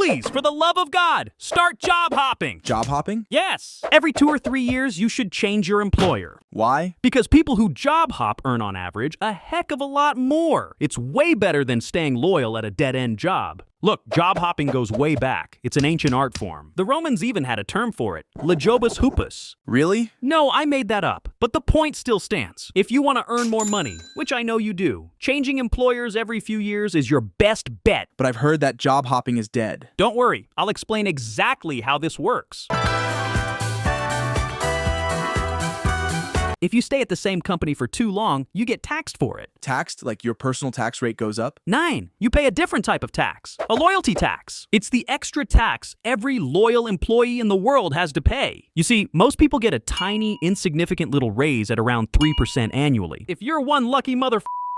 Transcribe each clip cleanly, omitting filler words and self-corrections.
Please, for the love of God, start job hopping. Job hopping? Yes. Every 2 or 3 years, you should change your employer. Why? Because people who job hop earn on average a heck of a lot more. It's way better than staying loyal at a dead-end job. Look, job hopping goes way back. It's an ancient art form. The Romans even had a term for it, legobus huppus. Really? No, I made that up, but the point still stands. If you want to earn more money, which I know you do, changing employers every few years is your best bet. But I've heard that job hopping is dead. Don't worry, I'll explain exactly how this works. If you stay at the same company for too long, you get taxed for it. Taxed, like your personal tax rate goes up? 9. You pay a different type of tax, a loyalty tax. It's the extra tax every loyal employee in the world has to pay. You see, most people get a tiny, insignificant little raise at around 3% annually. If you're one lucky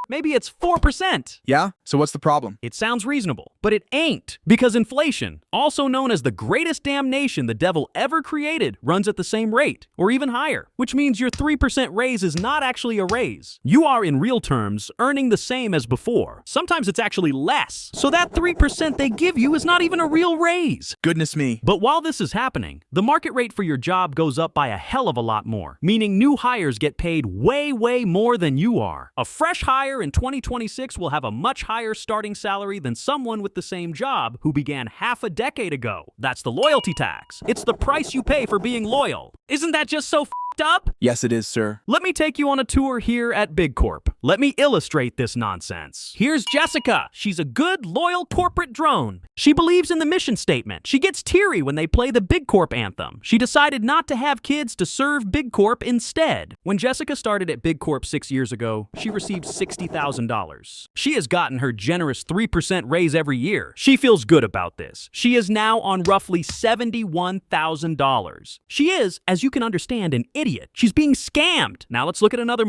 maybe it's 4%. Yeah? So what's the problem? It sounds reasonable, but it ain't. Because inflation, also known as the greatest damnation the devil ever created, runs at the same rate, or even higher. Which means your 3% raise is not actually a raise. You are, in real terms, earning the same as before. Sometimes it's actually less. So that 3% they give you is not even a real raise. Goodness me. But while this is happening, the market rate for your job goes up by a hell of a lot more, meaning new hires get paid way more than you are. A fresh hire in 2026 will have a much higher starting salary than someone with the same job who began half a decade ago. That's the loyalty tax. It's the price you pay for being loyal. Isn't that just so up? Yes, it is, sir. Let me take you on a tour here at Big Corp. Let me illustrate this nonsense. Here's Jessica. She's a good, loyal corporate drone. She believes in the mission statement. She gets teary when they play the Big Corp anthem. She decided not to have kids to serve Big Corp instead. When Jessica started at Big Corp 6 years ago, she received $60,000. She has gotten her generous 3% raise every year. She feels good about this. She is now on roughly $71,000. She is, as you can understand, an idiot. She's being scammed. Now let's look at another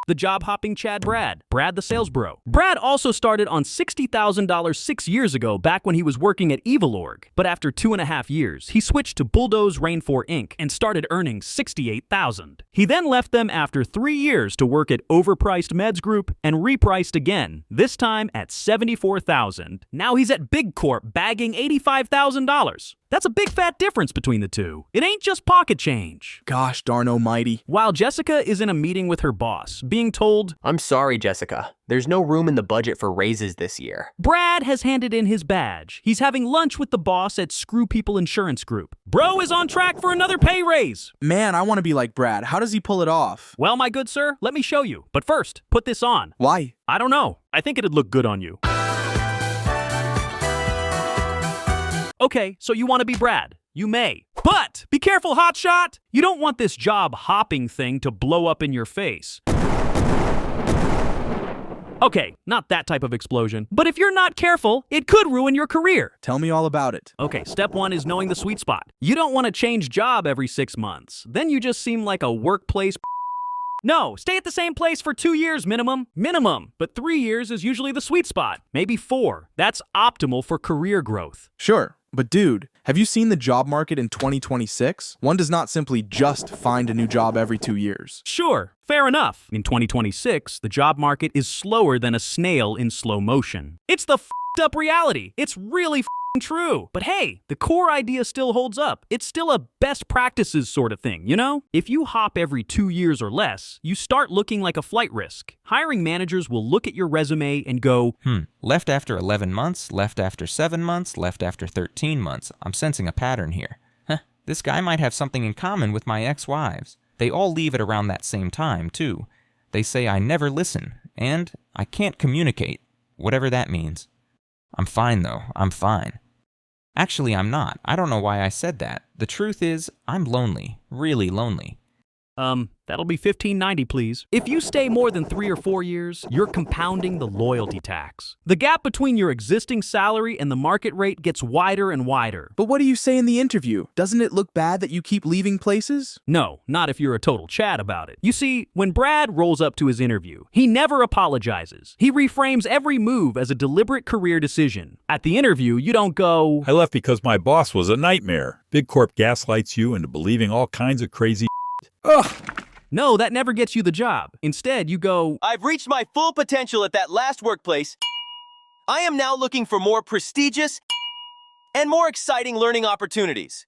the job-hopping Chad Brad the sales bro. Brad also started on $60,000 6 years ago back when he was working at Evilorg. But after 2.5 years, he switched to Bulldoze Rainfor Inc. and started earning $68,000. He then left them after 3 years to work at Overpriced Meds Group and repriced again, this time at $74,000. Now he's at Big Corp bagging $85,000. That's a big fat difference between the two. It ain't just pocket change. Gosh darn almighty. While Jessica is in a meeting with her boss, being told, "I'm sorry, Jessica. There's no room in the budget for raises this year." Brad has handed in his badge. He's having lunch with the boss at Screw People Insurance Group. Bro is on track for another pay raise. Man, I want to be like Brad. How does he pull it off? Well, my good sir, let me show you. But first, put this on. Why? I don't know. I think it'd look good on you. Okay, so you want to be Brad. You may. But be careful, hotshot! You don't want this job hopping thing to blow up in your face. Okay, not that type of explosion. But if you're not careful, it could ruin your career. Tell me all about it. Okay, step 1 is knowing the sweet spot. You don't want to change job every 6 months. Then you just seem like a workplace. No, stay at the same place for 2 years minimum. But 3 years is usually the sweet spot. Maybe 4. That's optimal for career growth. Sure, but dude, have you seen the job market in 2026? One does not simply just find a new job every 2 years. Sure, fair enough. In 2026, the job market is slower than a snail in slow motion. It's the up reality. It's really true. But hey, the core idea still holds up. It's still a best practices sort of thing, you know? If you hop every 2 years or less, you start looking like a flight risk. Hiring managers will look at your resume and go, left after 11 months, left after 7 months, left after 13 months. I'm sensing a pattern here. This guy might have something in common with my ex-wives. They all leave at around that same time, too. They say I never listen, and I can't communicate, whatever that means. I'm fine, though. I'm fine. Actually, I'm not. I don't know why I said that. The truth is, I'm lonely. Really lonely. That'll be $15.90, please. If you stay more than 3 or 4 years, you're compounding the loyalty tax. The gap between your existing salary and the market rate gets wider and wider. But what do you say in the interview? Doesn't it look bad that you keep leaving places? No, not if you're a total Chad about it. You see, when Brad rolls up to his interview, he never apologizes. He reframes every move as a deliberate career decision. At the interview, you don't go, "I left because my boss was a nightmare." Big Corp gaslights you into believing all kinds of crazy Ugh! No, that never gets you the job. Instead, you go, "I've reached my full potential at that last workplace. I am now looking for more prestigious and more exciting learning opportunities.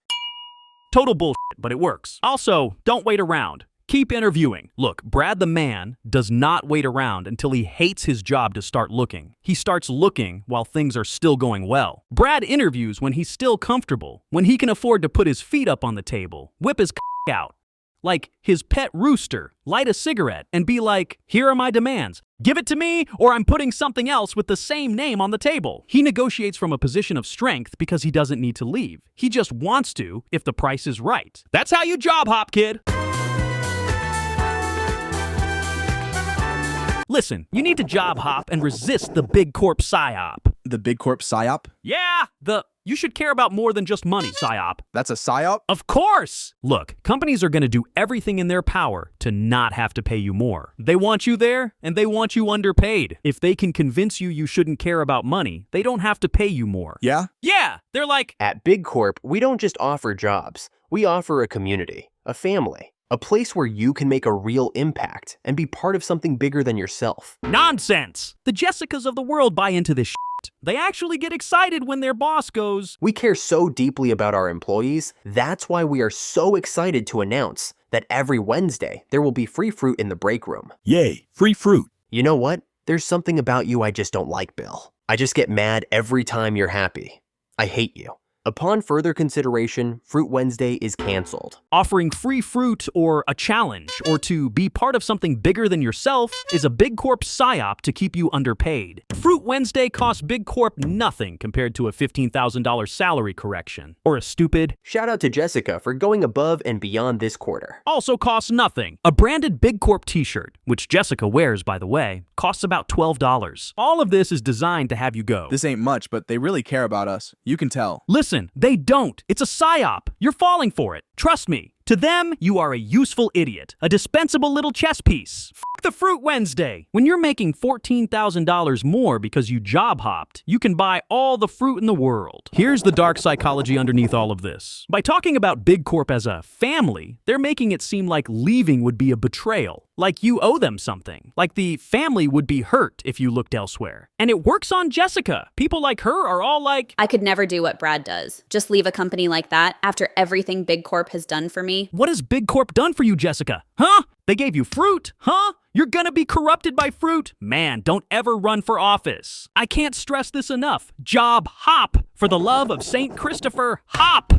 Total bullshit, but it works. Also, don't wait around. Keep interviewing. Look, Brad the man does not wait around until he hates his job to start looking. He starts looking while things are still going well. Brad interviews when he's still comfortable, when he can afford to put his feet up on the table, whip his out, like his pet rooster, light a cigarette, and be like, here are my demands. Give it to me, or I'm putting something else with the same name on the table. He negotiates from a position of strength because he doesn't need to leave. He just wants to if the price is right. That's how you job hop, kid. Listen, you need to job hop and resist the big corp psyop. The big corp psyop? Yeah, you should care about more than just money, psyop. That's a psyop? Of course! Look, companies are going to do everything in their power to not have to pay you more. They want you there, and they want you underpaid. If they can convince you you shouldn't care about money, they don't have to pay you more. Yeah? Yeah, they're like, At Big Corp, we don't just offer jobs. We offer a community, a family, a place where you can make a real impact and be part of something bigger than yourself. nonsense! The Jessicas of the world buy into this shit. They actually get excited when their boss goes, We care so deeply about our employees, that's why we are so excited to announce that every Wednesday there will be free fruit in the break room. Yay, free fruit. You know what? There's something about you I just don't like, Bill. I just get mad every time you're happy. I hate you. Upon further consideration, Fruit Wednesday is canceled. offering free fruit or a challenge or to be part of something bigger than yourself is a big corp psyop to keep you underpaid. Fruit Wednesday costs big corp nothing compared to a $15,000 salary correction or a stupid, Shout out to Jessica for going above and beyond this quarter. also costs nothing. A branded Big Corp t-shirt, which Jessica wears by the way, costs about $12. All of this is designed to have you go. This ain't much, but they really care about us. You can tell. Listen, they don't. It's a psyop. You're falling for it. Trust me. To them, you are a useful idiot, a dispensable little chess piece. F the Fruit Wednesday. When you're making $14,000 more because you job hopped, you can buy all the fruit in the world. Here's the dark psychology underneath all of this. By talking about Big Corp as a family, they're making it seem like leaving would be a betrayal, like you owe them something, like the family would be hurt if you looked elsewhere. And it works on Jessica. People like her are all like, I could never do what Brad does. Just leave a company like that after everything Big Corp has done for me. what has Big Corp done for you, Jessica? Huh? They gave you fruit? Huh? You're gonna be corrupted by fruit? Man, don't ever run for office. I can't stress this enough. Job hop. For the love of St. Christopher, hop.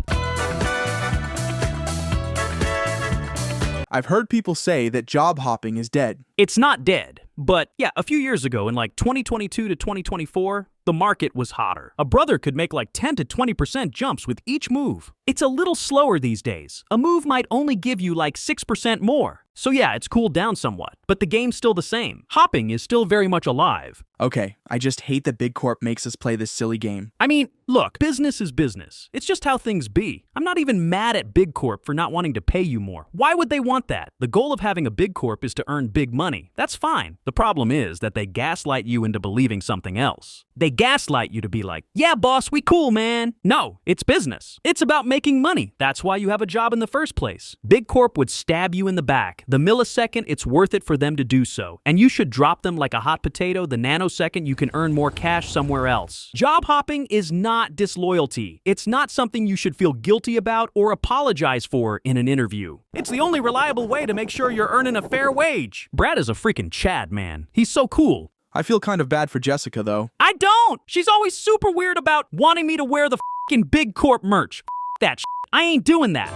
I've heard people say that job hopping is dead. It's not dead, but yeah, a few years ago in like 2022 to 2024, the market was hotter. A brother could make like 10 to 20% jumps with each move. It's a little slower these days. A move might only give you like 6% more. So yeah, it's cooled down somewhat, but the game's still the same. Hopping is still very much alive. Okay, I just hate that Big Corp makes us play this silly game. I mean, look, business is business. It's just how things be. I'm not even mad at Big Corp for not wanting to pay you more. Why would they want that? The goal of having a Big Corp is to earn big money. That's fine. The problem is that they gaslight you into believing something else. They gaslight you to be like, yeah, boss, we cool, man. No, it's business. It's about making money. That's why you have a job in the first place. Big Corp would stab you in the back. The millisecond it's worth it for them to do so. And you should drop them like a hot potato the nanosecond you can earn more cash somewhere else. Job hopping is not disloyalty. It's not something you should feel guilty about or apologize for in an interview. It's the only reliable way to make sure you're earning a fair wage. Brad is a freaking Chad, man. He's so cool. I feel kind of bad for Jessica, though. I don't! She's always super weird about wanting me to wear the fucking Big Corp merch. That shit. I ain't doing that.